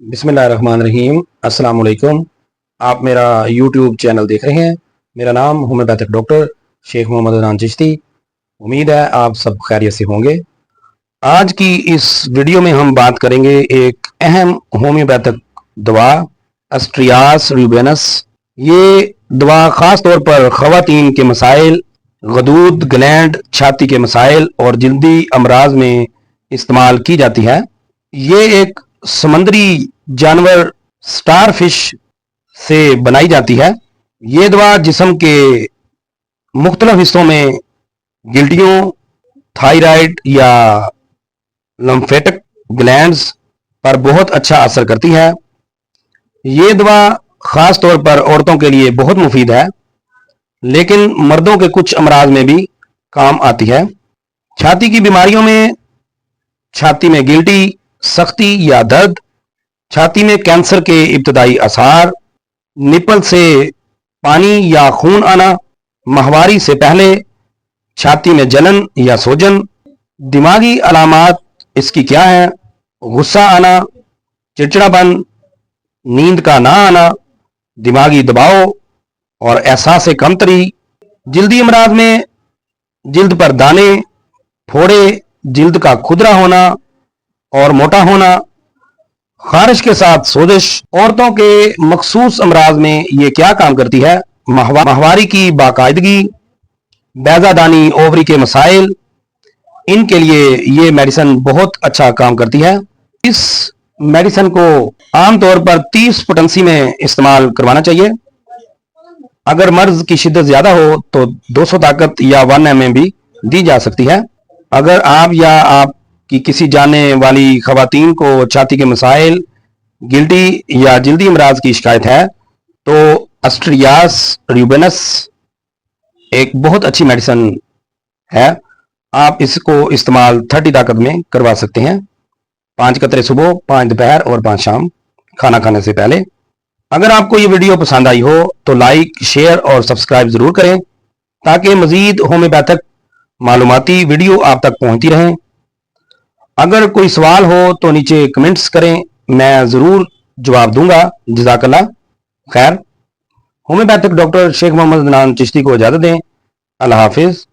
बिस्मिल्लाहिर्रहमानिर्रहीम। अस्सलाम वालेकुम। आप मेरा यूट्यूब चैनल देख रहे हैं। मेरा नाम होम्योपैथिक डॉक्टर शेख मोहम्मद अदनान चिश्ती। उम्मीद है आप सब खैरियत से होंगे। आज की इस वीडियो में हम बात करेंगे एक अहम होम्योपैथिक दवा एस्ट्रियास रूबिनस। ये दवा ख़ास तौर पर ख़वातीन के मसाइल, गदूद, ग्लैंड, छाती के मसाइल और जल्दी अमराज में इस्तेमाल की जाती है। ये एक समुद्री जानवर स्टार फिश से बनाई जाती है। ये दवा जिस्म के मुख्तलिफ हिस्सों में गिल्टियों, थायराइड या लम्फेटिक ग्लैंड्स पर बहुत अच्छा असर करती है। ये दवा ख़ास तौर पर औरतों के लिए बहुत मुफीद है, लेकिन मर्दों के कुछ अमराज में भी काम आती है। छाती की बीमारियों में छाती में गिल्टी, सख्ती या दर्द, छाती में कैंसर के इब्तदाई आसार, निपल से पानी या खून आना, माहवारी से पहले छाती में जलन या सोजन, दिमागी अलामात इसकी क्या है? गुस्सा आना, चिड़चिड़ापन, नींद का ना आना, दिमागी दबाव और एहसास कमतरी, जल्दी अमराज में जिल्द पर दाने, फोड़े, जिल्द का खुदरा होना और मोटा होना, खारिश के साथ सोजिश। औरतों के मखसूस अमराज में ये क्या काम करती है? माहवारी की बाकायदगी, बैजादानी, ओवरी के मसाइल, इनके लिए ये मेडिसिन बहुत अच्छा काम करती है। इस मेडिसिन को आमतौर पर 30 पोटेंसी में इस्तेमाल करवाना चाहिए। अगर मर्ज की शिद्दत ज्यादा हो तो 200 ताकत या 1 ml भी दी जा सकती है। अगर आप या आपकी किसी जानने वाली खवातीन को छाती के मसाइल, गिल्टी या जल्दी अमराज की शिकायत है तो एस्ट्रियास रूबिनस एक बहुत अच्छी मेडिसिन है। आप इसको इस्तेमाल 30 ताकत में करवा सकते हैं। 5 कतरे सुबह, 5 दोपहर और 5 शाम खाना खाने से पहले। अगर आपको ये वीडियो पसंद आई हो तो लाइक, शेयर और सब्सक्राइब ज़रूर करें ताकि मज़ीद होम्योपैथिक मालूमाती वीडियो आप तक पहुंचती रहें। अगर कोई सवाल हो तो नीचे कमेंट्स करें, मैं ज़रूर जवाब दूंगा। जज़ाकल्लाह खैर। होम्योपैथिक डॉक्टर शेख मोहम्मद अदनान चिश्ती को इजाज़त दें। अल्लाह हाफिज़।